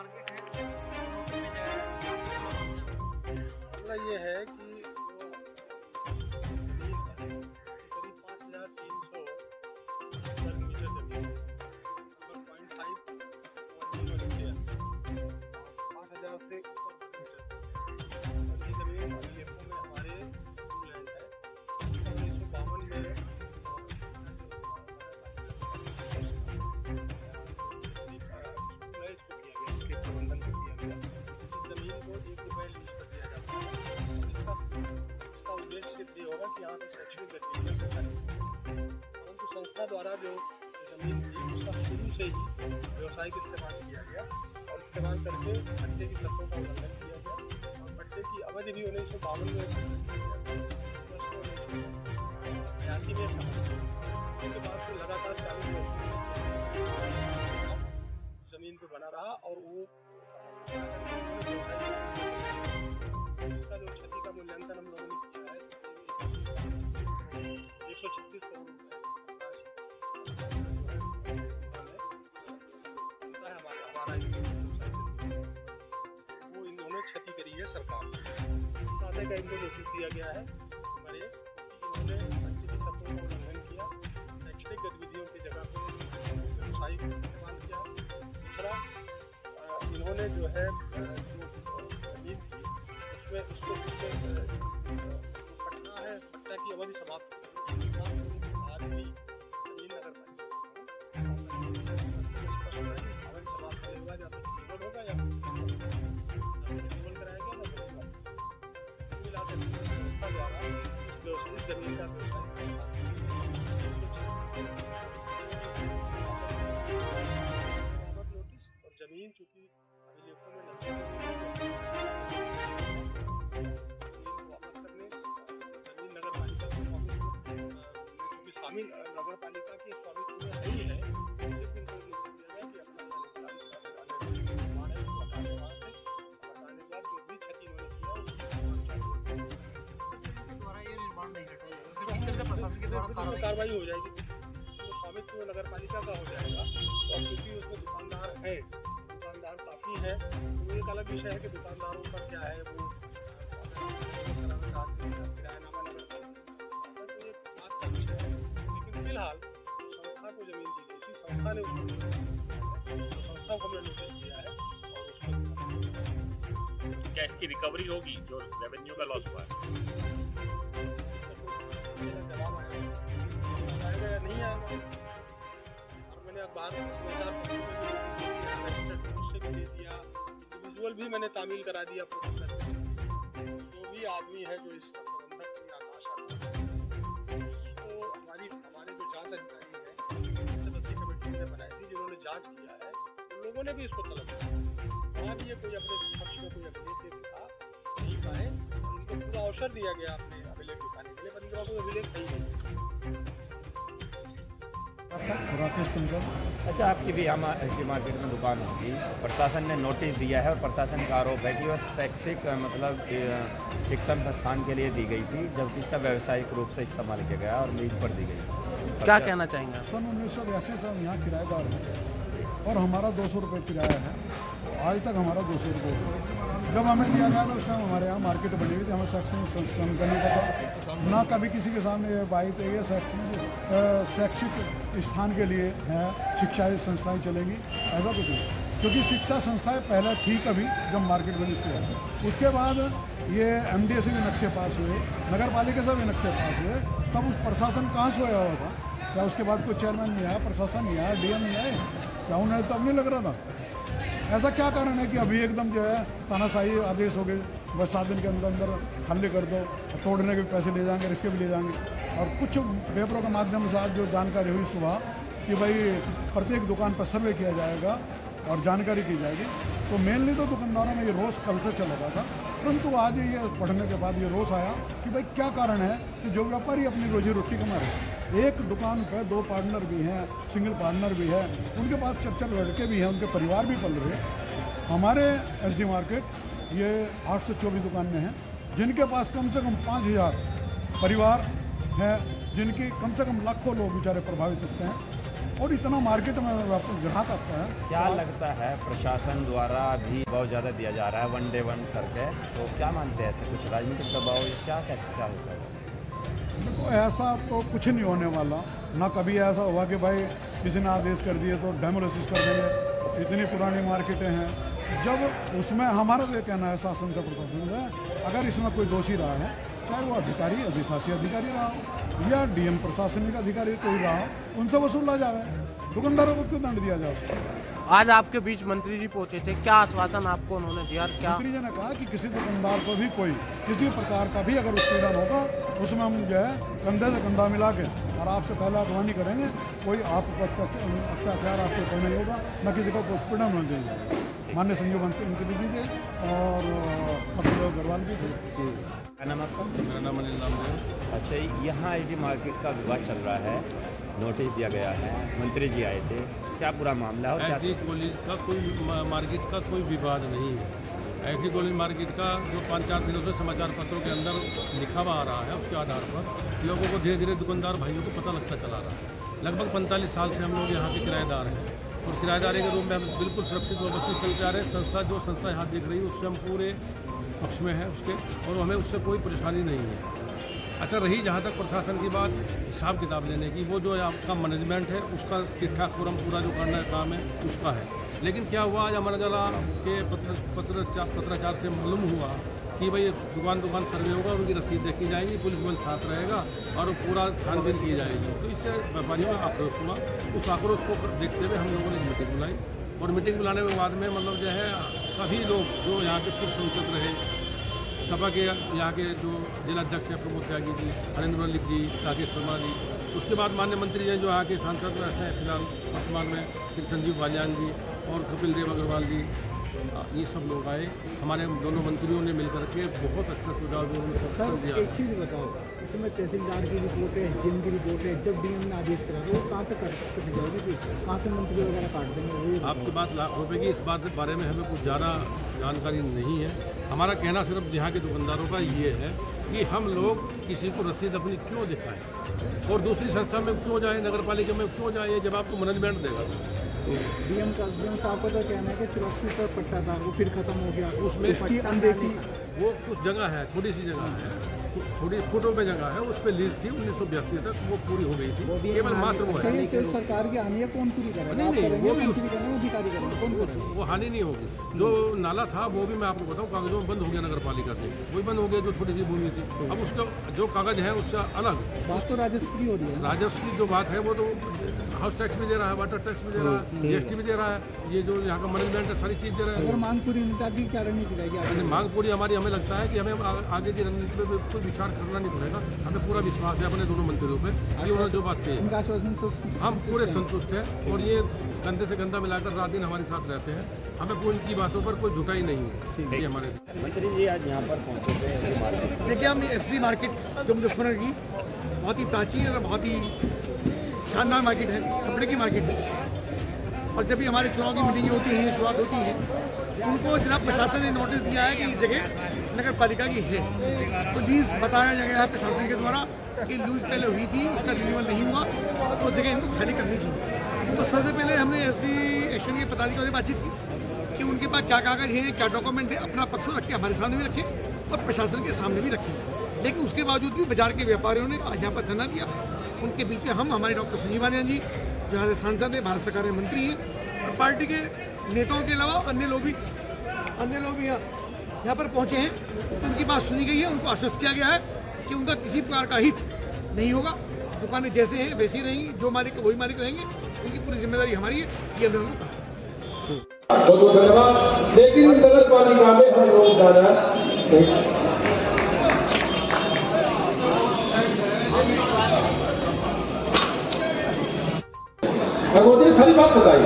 Market है मामला ये है कि जो जमीन है करीब 5,300 वर्ग मीटर जमीन लगभग 5,000 से ऊपर मीटर। और ये जमीन अभिलेखों में हमारे लैंड है। 1952 में इसको किया गया, इसके प्रबंधन को किया गया। इस जमीन को 1 रुपये लीज पर दिया जाता है। इसका उद्देश्य सिर्फ ये होगा कि यहाँ की शैक्षणिक गतिविधियाँ संचालित, परंतु संस्था द्वारा जो जमीन थी उसका शुरू से ही व्यवसायिक इस्तेमाल किया गया और इस्तेमाल करके पट्टे की शर्तों का उल्लंघन किया गया और पट्टे की अवधि भी 1952 में 1982 में उसके बाद से लगातार 40 वर्ष जमीन पे बना रहा और वो इसका जो क्षति का मूल्यांकन हम लोगों ने किया है 136 करोड़ रुपए वो इन्होंने क्षति करी है सरकार। शासन का इनको नोटिस दिया गया है हमारे इन्होंने पट्टे की शर्तों का उल्लंघन किया, शैक्षणिक गतिविधियों की जगह पर व्यवसायिक इस्तेमाल किया। दूसरा इन्होंने जो है जमीन थी उसमें उसको पट्टा है, पट्टा की अवधि समाप्त होने के बाद भी जमीन नगर स्पष्ट है कि अवधि समाप्त होने के बाद या तो रिन्यूअल होगा या रिन्यूअल कराया गया ना जमीन मिलाकर संस्था द्वारा इस जमीन का नोटिस और जमीन चूंकि अभिलेखों में वापस करने जमीन नगर पालिका के स्वामित्व चूंकि शामिल नगर पालिका के स्वामित्व में ही है, उसे फिर कोई नोटिस दिया गया कि अपना निर्माण है उसको हटाने, वहाँ से हटाने के बाद जो भी क्षति उन्होंने किया द्वारा ये निर्माण नहीं हटाया जाएगा, फिर इसके लिए प्रशासन के द्वारा कार्रवाई हो जाएगी। तो स्वामित्व नगर पालिका का हो जाएगा और क्योंकि उसमें दुकानदार हैं, दुकानदार काफ़ी है, तो एक अलग विषय है कि दुकानदारों का क्या है वो कराना चाहते हैं, किरायानामा नगर पालिका से कराना चाहता है, तो एक बात का विषय है। लेकिन फिलहाल संस्था को जमीन दी गई थी, संस्था ने उसको तो संस्था को हमने नोटिस दिया है और उसको क्या इसकी रिकवरी होगी जो रेवेन्यू का लॉस हुआ है? जवाब आएगा या नहीं आएगा। और मैंने अखबार समाचार पत्रों में भी दे दिया, विजुअल भी मैंने तामील करा दिया। जो भी आदमी है जो इसका प्रबंधक कोई आकाश आता है उसको हमारे जो जांच अधिकारी है सदस्य कमेटी ने बनाई थी जिन्होंने जांच किया है, उन लोगों ने भी इसको तलब किया। वहाँ भी ये कोई अपने पक्ष में कोई अभिलेख दिखा नहीं पाए, उनको पूरा अवसर दिया गया अपने अभिलेख दिखाने के लिए, पर इनके पास अभिलेख नहीं। राकेश पंजाब। अच्छा, आपकी भी यहाँ एसडी मार्केट में दुकान होगी, प्रशासन ने नोटिस दिया है और प्रशासन का आरोप है कि वह शैक्षिक मतलब शिक्षण संस्थान के लिए दी गई थी, जबकि इसका व्यावसायिक रूप से इस्तेमाल किया गया और लीज पर दी गई। क्या कहना चाहेंगे? सन 1982 से हम यहाँ किराएदार हैं और हमारा 200 रुपये किराया है। आज तक हमारा 200 रुपये जब हमें दिया गया था उस टाइम हमारे यहाँ मार्केट बनी हुई थी, हमें शैक्षणिक संस्थान करने का था ना, कभी किसी के सामने ये बात है ये शैक्षिक स्थान के लिए है, शिक्षा संस्थाएं चलेंगी, ऐसा कुछ नहीं। क्योंकि शिक्षा संस्थाएं पहले थी कभी जब मार्केट बनी उसके बाद ये MDA से भी नक्शे पास हुए, नगर पालिका से भी नक्शे पास हुए, तब उस प्रशासन कहाँ सोया हुआ था? क्या उसके बाद कोई चेयरमैन नहीं आया, प्रशासन नहीं आया, DM नहीं आए? क्या उन्हें तब नहीं लग रहा था? ऐसा क्या कारण है कि अभी एकदम जो है तानाशाही आदेश हो गए, बस 7 दिन के अंदर अंदर खाली कर दो, तोड़ने के भी पैसे ले जाएंगे, इसके भी ले जाएंगे। और कुछ पेपरों के माध्यम से आज जो जानकारी हुई सुबह कि भाई प्रत्येक दुकान पर सर्वे किया जाएगा और जानकारी की जाएगी, तो मेनली तो दुकानदारों में ये रोष कल से चल रहा था, परंतु आज ये पढ़ने के बाद ये रोष आया कि भाई क्या कारण है कि जो व्यापारी अपनी रोजी रोटी कमा रहे, एक दुकान पे 2 पार्टनर भी हैं, सिंगल पार्टनर भी है, उनके पास 4 लड़के भी हैं, उनके परिवार भी पल रहे हैं। हमारे एसडी मार्केट ये 824 दुकानें हैं जिनके पास कम से कम 5000 परिवार हैं, जिनकी कम से कम लाखों लोग बेचारे प्रभावित होते हैं। और इतना मार्केट में ग्राहक आता है। क्या लगता है प्रशासन द्वारा भी बहुत ज़्यादा दिया जा रहा है 1 day 1 करके, तो क्या मानते हैं ऐसे कुछ राजनीतिक दबाव या क्या क्या होता है? देखो ऐसा तो कुछ नहीं होने वाला, ना कभी ऐसा हुआ कि भाई किसी ने आदेश कर दिए तो डेमोलिश कर देंगे। इतनी पुरानी मार्केटें हैं, जब उसमें हमारा ये कहना है शासन का प्रशासन है, अगर इसमें कोई दोषी रहा है, चाहे वो अधिकारी अधिशासी अधिकारी रहा हो या डीएम प्रशासनिक अधिकारी कोई रहा हो, उनसे वसूला जाए, दुकानदारों को क्यों दंड दिया जाए? आज आपके बीच मंत्री जी पहुंचे थे, क्या आश्वासन आपको उन्होंने दिया? क्या मंत्री जी ने कहा कि किसी दुकानदार को भी कोई किसी प्रकार का भी अगर उत्पीड़न होगा, उसमें हम जो है कंधे से कंधा मिला के और आपसे पहले अगवानी करेंगे, कोई आप अत्याचार आपको करना नहीं होगा, न किसी को उत्पीड़न होने देंगे। माननीय संजीव मंत्री जी थे और कपिल अग्रवाल भी थे। क्या नाम आपका? मेरा नाम अनिल नामदेव। अच्छा, यहाँ आईटी मार्केट का विवाद चल रहा है, नोटिस दिया गया है, मंत्री जी आए थे, क्या पूरा मामला है? और आईटी कॉलेज का कोई मार्केट का कोई विवाद नहीं है। आईटी कॉलेज मार्केट का जो 5-4 दिनों से समाचार पत्रों के अंदर लिखा हुआ आ रहा है, उसके आधार पर लोगों को धीरे धीरे दुकानदार भाइयों को पता लगता चला रहा है। लगभग 45 साल से हम लोग यहाँ के किराएदार हैं और किराएदारी के रूप में हम बिल्कुल सुरक्षित व्यवस्थित चलते आ रहे हैं। संस्था यहाँ देख रही है उससे हम पूरे पक्ष में है उसके, और हमें उससे कोई परेशानी नहीं है। अच्छा, रही जहाँ तक प्रशासन की बात हिसाब किताब लेने की, वो जो आपका मैनेजमेंट है उसका ठीक ठाक पूरा जो करना है काम है उसका है। लेकिन क्या हुआ, आज अमरगला के पत्राचार से मालूम हुआ कि भाई दुकान सर्वे होगा, उनकी रसीद देखी जाएगी, पुलिस बल साथ रहेगा और पूरा छानबीन की जाएगी। तो इससे व्यापारियों में आक्रोश हुआ। उस आक्रोश को देखते हुए हम लोगों ने मीटिंग बुलाई और मीटिंग बुलाने के बाद में मतलब जो है सभी लोग जो यहाँ के पूर्व सांसद रहे, सभा के यहाँ के जो जिलाध्यक्ष हैं प्रमोद त्यागी जी, हरेंद्र मल्लिक जी, राकेश शर्मा जी, उसके बाद माननीय मंत्री जी जो यहाँ के सांसद रहते हैं फिलहाल वर्तमान में, श्री संजीव बालियान जी और कपिल देव अग्रवाल जी, ये सब लोग आए। हमारे दोनों मंत्रियों ने मिलकर के बहुत अच्छा सुझाव दिया। एक चीज़ बताओ, इसमें तहसीलदार की रिपोर्ट है, जिम की रिपोर्ट है, जब डीएम ने आदेश करा तो वो कहाँ से जाएगी, कहाँ से मंत्री वगैरह काट देंगे? आपकी बात लाख रुपए की, इस बात के बारे में हमें कुछ ज़्यादा जानकारी नहीं है। हमारा कहना सिर्फ यहाँ के दुकानदारों का ये है कि हम लोग किसी को रसीद अपनी क्यों दिखाएं और दूसरी संस्था में क्यों जाए, नगर पालिका में क्यों जाए, जब आपको मैनेजमेंट देगा। डीएम साहब का तो कहना है कि 84 पर पट्टा था, वो फिर खत्म हो गया, उसमें अनदेखी, वो कुछ जगह है, छोटी सी जगह है, थोड़ी फुटों पे जगह है, उस पर लीज थी 1982 तक, वो पूरी हो गई थी, केवल मात्र वो है। सरकार की हानि है, कौन पूरी करेगा? नहीं, वो भी अधिकारी करेंगे, कौन करेगा? वो हानि नहीं होगी। जो नाला था वो भी मैं आपको बताऊँ कागजों में बंद हो गया नगर पालिका से, वही बंद हो गया जो छोटी सी भूमि थी। अब उसका जो कागज है उससे अलग बात तो राजस्व की हो रही है। राजस्व की जो बात है वो तो हाउस टैक्स भी दे रहा है, वाटर टैक्स भी दे रहा है, जीएसटी भी दे रहा है, ये जो यहाँ का मैनेजमेंट है सारी चीज़ दे रहा है। अगर मांग पूरी नहीं होती क्या रणनीति रहेगी? मांग पूरी हमारी, हमें लगता है कि हमें आगे की रणनीति पर कोई विचार करना नहीं पड़ेगा। हमें पूरा विश्वास है अपने दोनों मंत्रियों पे कि उन्होंने जो बात कही हम पूरे संतुष्ट हैं और ये कंधे से कंधा मिलाकर रात दिन हमारे साथ रहते हैं। हमें कोई इनकी बातों पर कोई झुकाई नहीं है। ये हमारे मंत्री जी आज यहाँ पर पहुँचे थे। देखिए, हमने एसडी मार्केट जो मुजफ्फरनगर की बहुत ही प्राचीन और बहुत ही शानदार मार्केट है, कपड़े की मार्केट है, और जब भी हमारे चुनाव की मीटिंगें होती हैं, शुरुआत होती है, उनको जिला प्रशासन ने नोटिस दिया है कि इस जगह नगर पालिका की है, तो लीज बताया गया है प्रशासन के द्वारा कि लीज पहले हुई थी, उसका रिन्यूअल नहीं हुआ, तो जगह इनको खाली करनी चाहिए। तो सबसे पहले हमने एसडी एक्शन के पदाधिकारियों से बातचीत की कि उनके पास क्या कागज है, क्या डॉक्यूमेंट है, अपना पक्ष रख के हमारे सामने भी रखें और प्रशासन के सामने भी रखें। लेकिन उसके बावजूद भी बाजार के व्यापारियों ने आज यहाँ पर धरना दिया। उनके बीच में हम, हमारे डॉक्टर संजीव बालियान जी जो यहाँ से सांसद हैं, भारत सरकार के मंत्री हैं, और पार्टी के नेताओं के अलावा अन्य लोग भी यहाँ पर पहुँचे हैं। तो उनकी बात सुनी गई है, उनको आश्वस्त किया गया है कि उनका किसी प्रकार का हित नहीं होगा, दुकानें जैसे हैं वैसी रहेंगी, जो मालिक वही मालिक रहेंगे, उनकी पूरी जिम्मेदारी हमारी है, ये हमने उनको कहा। बहुत धन्यवाद। लेकिन नगर पालिका में हम लोग ज़्यादा भगवती ने सारी बात बताई।